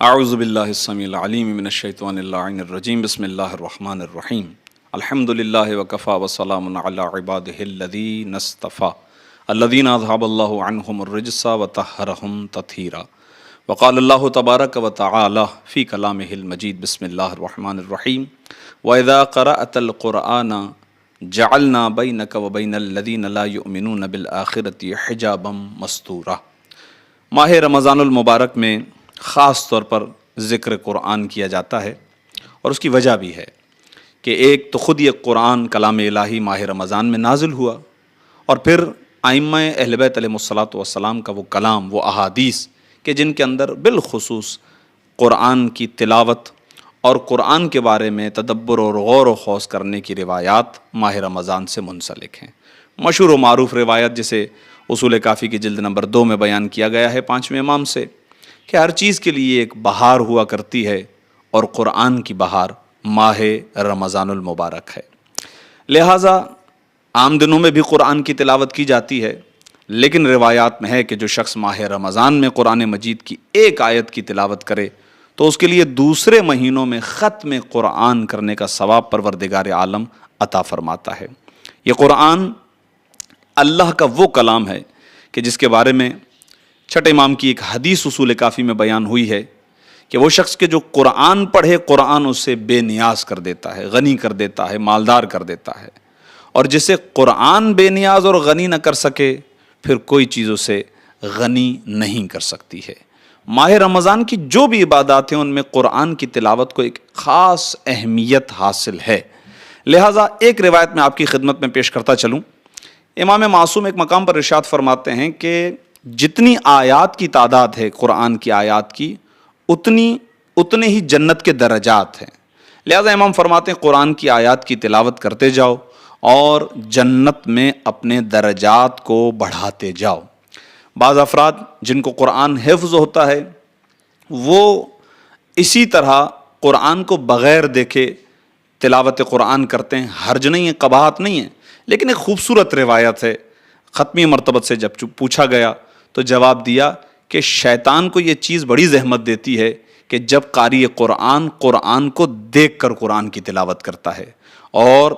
اعوذ باللہ السمیع العلیم من الشیطان اللعین الرجیم بسم اللہ الرحمن الرحیم الحمدللہ وکفی وسلام علی عبادہ الذین اصطفی الذین اذھب اللہ عنہم الرجس وطہرہم تطہیرا وقال اللہ تبارک وتعالی فی کلامہ المجید بسم اللہ الرحمن الرحیم وَإِذَا قَرَأْتَ الْقُرْآنَ جَعَلْنَا بَيْنَكَ وَبَيْنَ الَّذِينَ لَا يُؤْمِنُونَ بِالْآخِرَةِ حِجَابًا مَسْتُورًا۔ ماہ رمضان المبارک میں خاص طور پر ذکر قرآن کیا جاتا ہے، اور اس کی وجہ بھی ہے کہ ایک تو خود یہ قرآن کلام الہی ماہ رمضان میں نازل ہوا، اور پھر ائمہ اہل بیت علیہم الصلاۃ والسلام کا وہ کلام، وہ احادیث کہ جن کے اندر بالخصوص قرآن کی تلاوت اور قرآن کے بارے میں تدبر اور غور و خوض کرنے کی روایات ماہ رمضان سے منسلک ہیں۔ مشہور و معروف روایت جسے اصول کافی کی جلد نمبر 2 میں بیان کیا گیا ہے 5ویں امام سے، کہ ہر چیز کے لیے ایک بہار ہوا کرتی ہے، اور قرآن کی بہار ماہ رمضان المبارک ہے۔ لہٰذا عام دنوں میں بھی قرآن کی تلاوت کی جاتی ہے، لیکن روایات میں ہے کہ جو شخص ماہ رمضان میں قرآن مجید کی ایک آیت کی تلاوت کرے تو اس کے لیے دوسرے مہینوں میں ختم قرآن کرنے کا ثواب پروردگار عالم عطا فرماتا ہے۔ یہ قرآن اللہ کا وہ کلام ہے کہ جس کے بارے میں چھٹے امام کی ایک حدیث اصول کافی میں بیان ہوئی ہے کہ وہ شخص کے جو قرآن پڑھے، قرآن اسے بے نیاز کر دیتا ہے، غنی کر دیتا ہے، مالدار کر دیتا ہے، اور جسے قرآن بے نیاز اور غنی نہ کر سکے پھر کوئی چیز اسے غنی نہیں کر سکتی ہے۔ ماہ رمضان کی جو بھی عبادات ہیں ان میں قرآن کی تلاوت کو ایک خاص اہمیت حاصل ہے۔ لہٰذا ایک روایت میں آپ کی خدمت میں پیش کرتا چلوں۔ امام معصوم ایک مقام پر ارشاد فرماتے ہیں کہ جتنی آیات کی تعداد ہے قرآن کی آیات کی، اتنے ہی جنت کے درجات ہیں۔ لہٰذا امام فرماتے ہیں قرآن کی آیات کی تلاوت کرتے جاؤ اور جنت میں اپنے درجات کو بڑھاتے جاؤ۔ بعض افراد جن کو قرآن حفظ ہوتا ہے وہ اسی طرح قرآن کو بغیر دیکھے تلاوت قرآن کرتے ہیں، حرج نہیں ہے، قباحت نہیں ہے، لیکن ایک خوبصورت روایت ہے۔ ختمی مرتبت سے جب پوچھا گیا تو جواب دیا کہ شیطان کو یہ چیز بڑی زحمت دیتی ہے کہ جب قاری قرآن کو دیکھ کر قرآن کی تلاوت کرتا ہے، اور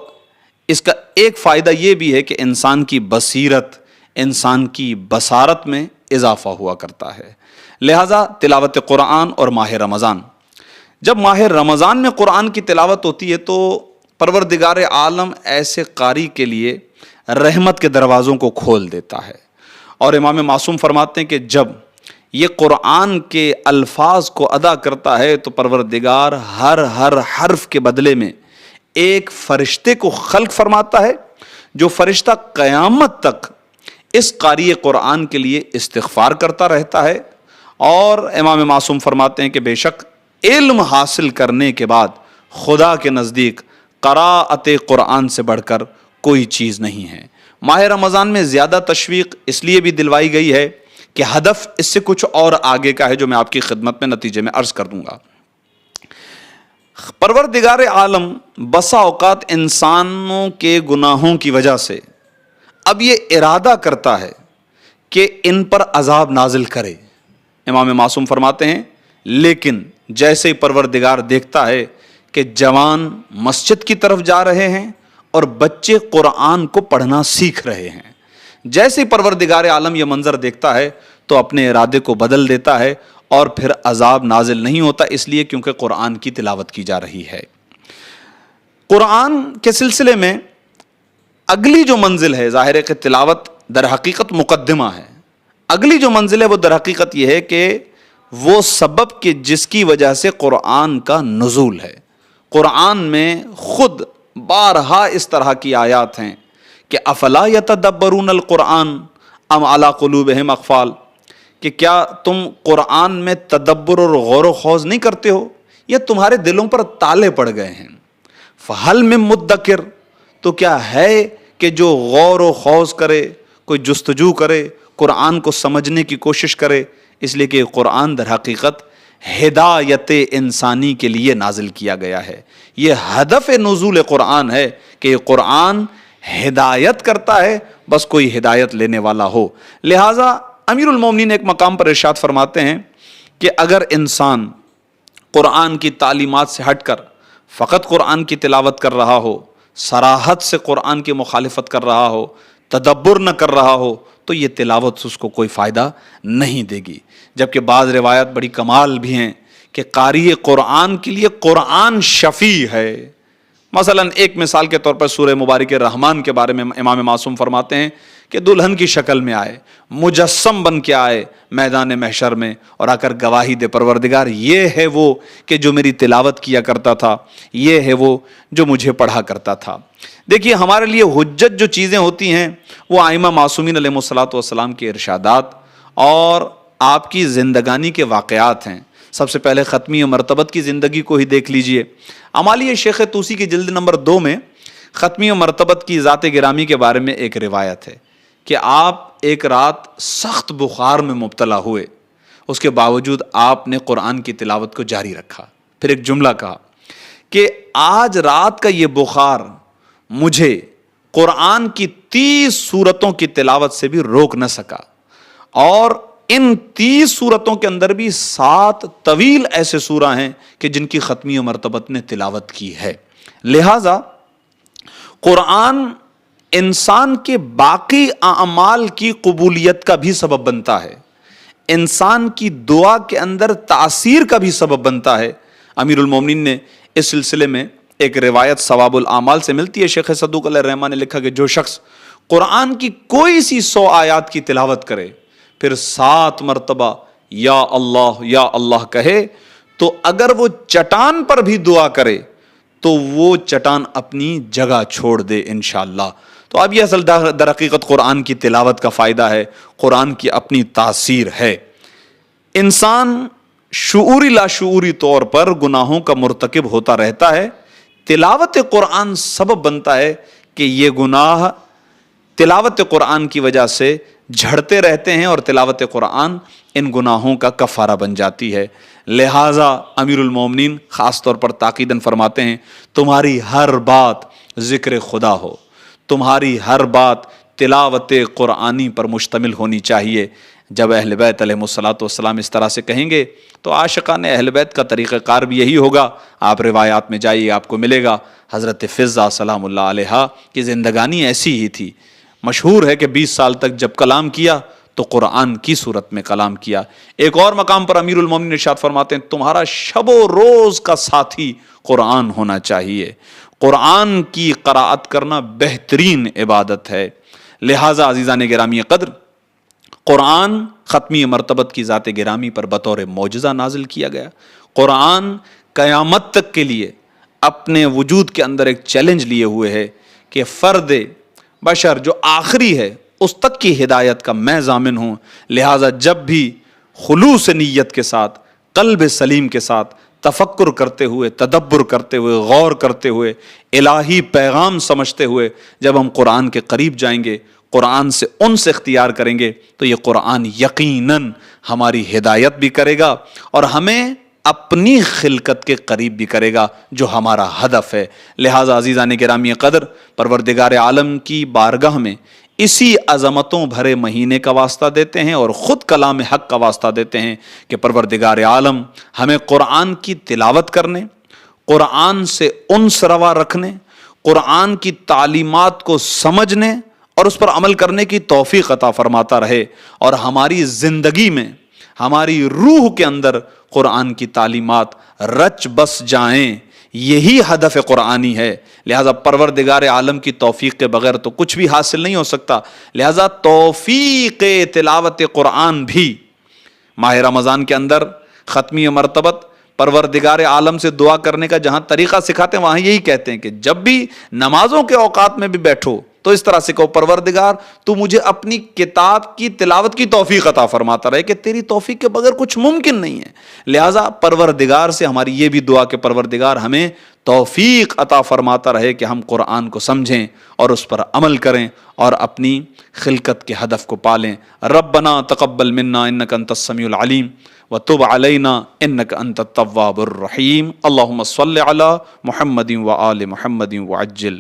اس کا ایک فائدہ یہ بھی ہے کہ انسان کی بصیرت، انسان کی بصارت میں اضافہ ہوا کرتا ہے۔ لہٰذا تلاوت قرآن اور ماہ رمضان، جب ماہ رمضان میں قرآن کی تلاوت ہوتی ہے تو پروردگار عالم ایسے قاری کے لیے رحمت کے دروازوں کو کھول دیتا ہے، اور امام معصوم فرماتے ہیں کہ جب یہ قرآن کے الفاظ کو ادا کرتا ہے تو پروردگار ہر حرف کے بدلے میں ایک فرشتے کو خلق فرماتا ہے، جو فرشتہ قیامت تک اس قاری قرآن کے لیے استغفار کرتا رہتا ہے۔ اور امام معصوم فرماتے ہیں کہ بے شک علم حاصل کرنے کے بعد خدا کے نزدیک قراءت قرآن سے بڑھ کر کوئی چیز نہیں ہے۔ ماہ رمضان میں زیادہ تشویق اس لیے بھی دلوائی گئی ہے کہ ہدف اس سے کچھ اور آگے کا ہے، جو میں آپ کی خدمت میں نتیجے میں عرض کر دوں گا۔ پروردگار عالم بسا اوقات انسانوں کے گناہوں کی وجہ سے اب یہ ارادہ کرتا ہے کہ ان پر عذاب نازل کرے۔ امام معصوم فرماتے ہیں لیکن جیسے ہی پروردگار دیکھتا ہے کہ جوان مسجد کی طرف جا رہے ہیں اور بچے قرآن کو پڑھنا سیکھ رہے ہیں، جیسے ہی پروردگار عالم یہ منظر دیکھتا ہے تو اپنے ارادے کو بدل دیتا ہے، اور پھر عذاب نازل نہیں ہوتا، اس لیے کیونکہ قرآن کی تلاوت کی جا رہی ہے۔ قرآن کے سلسلے میں اگلی جو منزل ہے، ظاہر ہے کہ تلاوت در حقیقت مقدمہ ہے، اگلی جو منزل ہے وہ در حقیقت یہ ہے کہ وہ سبب کہ جس کی وجہ سے قرآن کا نزول ہے۔ قرآن میں خود بارہا اس طرح کی آیات ہیں کہ افلا یتدبرون القرآن ام علی قلوبہم اقفال، کہ کیا تم قرآن میں تدبر اور غور و خوض نہیں کرتے ہو، یا تمہارے دلوں پر تالے پڑ گئے ہیں۔ فہل من مدکر، تو کیا ہے کہ جو غور و خوض کرے، کوئی جستجو کرے، قرآن کو سمجھنے کی کوشش کرے، اس لیے کہ قرآن در حقیقت ہدایت انسانی کے لیے نازل کیا گیا ہے۔ یہ ہدف نزول قرآن ہے کہ یہ قرآن ہدایت کرتا ہے، بس کوئی ہدایت لینے والا ہو۔ لہٰذا امیر المومنین ایک مقام پر ارشاد فرماتے ہیں کہ اگر انسان قرآن کی تعلیمات سے ہٹ کر فقط قرآن کی تلاوت کر رہا ہو، صراحت سے قرآن کی مخالفت کر رہا ہو، تدبر نہ کر رہا ہو، تو یہ تلاوت اس کو کوئی فائدہ نہیں دے گی۔ جبکہ بعض روایت بڑی کمال بھی ہیں کہ قاری قرآن کے لیے قرآن شفیع ہے۔ مثلا ایک مثال کے طور پر سورہ مبارک رحمان کے بارے میں امام معصوم فرماتے ہیں کہ دلہن کی شکل میں آئے، مجسم بن کے آئے میدان محشر میں، اور آ کر گواہی دے پروردگار یہ ہے وہ کہ جو میری تلاوت کیا کرتا تھا، یہ ہے وہ جو مجھے پڑھا کرتا تھا۔ دیکھیے ہمارے لیے حجت جو چیزیں ہوتی ہیں وہ ائمہ معصومین علیہ الصلوۃ والسلام کے ارشادات اور آپ کی زندگانی کے واقعات ہیں۔ سب سے پہلے ختمی و مرتبت کی زندگی کو ہی دیکھ لیجئے۔ امالی شیخ طوسی کی جلد نمبر 2 میں ختمی و مرتبت کی ذات گرامی کے بارے میں ایک روایت ہے کہ آپ ایک رات سخت بخار میں مبتلا ہوئے، اس کے باوجود آپ نے قرآن کی تلاوت کو جاری رکھا۔ پھر ایک جملہ کہا کہ آج رات کا یہ بخار مجھے قرآن کی 30 سورتوں کی تلاوت سے بھی روک نہ سکا، اور ان 30 سورتوں کے اندر بھی 7 طویل ایسے سورہ ہیں کہ جن کی ختمی و مرتبت نے تلاوت کی ہے۔ لہذا قرآن انسان کے باقی اعمال کی قبولیت کا بھی سبب بنتا ہے، انسان کی دعا کے اندر تاثیر کا بھی سبب بنتا ہے۔ امیر المومنین نے اس سلسلے میں ایک روایت ثواب الاعمال سے ملتی ہے، شیخ صدوق علیہ الرحمٰن نے لکھا کہ جو شخص قرآن کی کوئی سی 100 آیات کی تلاوت کرے، پھر 7 مرتبہ یا اللہ کہے، تو اگر وہ چٹان پر بھی دعا کرے تو وہ چٹان اپنی جگہ چھوڑ دے انشاءاللہ۔ تو اب یہ اصل در حقیقت قرآن کی تلاوت کا فائدہ ہے، قرآن کی اپنی تاثیر ہے۔ انسان شعوری لاشعوری طور پر گناہوں کا مرتکب ہوتا رہتا ہے، تلاوت قرآن سبب بنتا ہے کہ یہ گناہ تلاوت قرآن کی وجہ سے جھڑتے رہتے ہیں، اور تلاوت قرآن ان گناہوں کا کفارہ بن جاتی ہے۔ لہٰذا امیر المومنین خاص طور پر تاکیداً فرماتے ہیں تمہاری ہر بات ذکر خدا ہو، تمہاری ہر بات تلاوت قرآنی پر مشتمل ہونی چاہیے۔ جب اہل بیت علیہ الصلوۃ والسلام اس طرح سے کہیں گے تو عاشقان اہل بیت کا طریقہ کار بھی یہی ہوگا۔ آپ روایات میں جائیے، آپ کو ملے گا حضرت فضہ سلام اللہ علیہا کی زندگانی ایسی ہی تھی۔ مشہور ہے کہ 20 سال تک جب کلام کیا تو قرآن کی صورت میں کلام کیا۔ ایک اور مقام پر امیر المومنین ارشاد فرماتے ہیں تمہارا شب و روز کا ساتھی قرآن ہونا چاہیے، قرآن کی قراءت کرنا بہترین عبادت ہے۔ لہٰذا عزیزان گرامی قدر، قرآن ختمی مرتبت کی ذات گرامی پر بطور معجزہ نازل کیا گیا۔ قرآن قیامت تک کے لیے اپنے وجود کے اندر ایک چیلنج لیے ہوئے ہے کہ فرد بشر جو آخری ہے اس تک کی ہدایت کا میں ضامن ہوں۔ لہٰذا جب بھی خلوص نیت کے ساتھ، قلب سلیم کے ساتھ تفکر کرتے ہوئے، تدبر کرتے ہوئے، غور کرتے ہوئے، الہی پیغام سمجھتے ہوئے جب ہم قرآن کے قریب جائیں گے، قرآن سے انس اختیار کریں گے، تو یہ قرآن یقیناً ہماری ہدایت بھی کرے گا اور ہمیں اپنی خلقت کے قریب بھی کرے گا جو ہمارا ہدف ہے۔ لہٰذا عزیزان گرامی قدر، پروردگار عالم کی بارگاہ میں اسی عظمتوں بھرے مہینے کا واسطہ دیتے ہیں اور خود کلام حق کا واسطہ دیتے ہیں کہ پروردگار عالم ہمیں قرآن کی تلاوت کرنے، قرآن سے انس روا رکھنے، قرآن کی تعلیمات کو سمجھنے اور اس پر عمل کرنے کی توفیق عطا فرماتا رہے، اور ہماری زندگی میں، ہماری روح کے اندر قرآن کی تعلیمات رچ بس جائیں۔ یہی ہدف قرآنی ہے۔ لہٰذا پروردگار عالم کی توفیق کے بغیر تو کچھ بھی حاصل نہیں ہو سکتا۔ لہٰذا توفیق تلاوت قرآن بھی ماہ رمضان کے اندر ختمی مرتبت پروردگار عالم سے دعا کرنے کا جہاں طریقہ سکھاتے ہیں وہاں یہی کہتے ہیں کہ جب بھی نمازوں کے اوقات میں بھی بیٹھو تو اس طرح سے کہو پروردگار تو مجھے اپنی کتاب کی تلاوت کی توفیق عطا فرماتا رہے کہ تیری توفیق کے بغیر کچھ ممکن نہیں ہے۔ لہٰذا پروردگار سے ہماری یہ بھی دعا کہ پروردگار ہمیں توفیق عطا فرماتا رہے کہ ہم قرآن کو سمجھیں اور اس پر عمل کریں اور اپنی خلقت کے ہدف کو پالیں۔ ربنا تقبل منا انک انت السمیع العلیم وتب علینا انک انت التواب الرحیم۔ اللہم صل علی محمد وآل محمد وعجل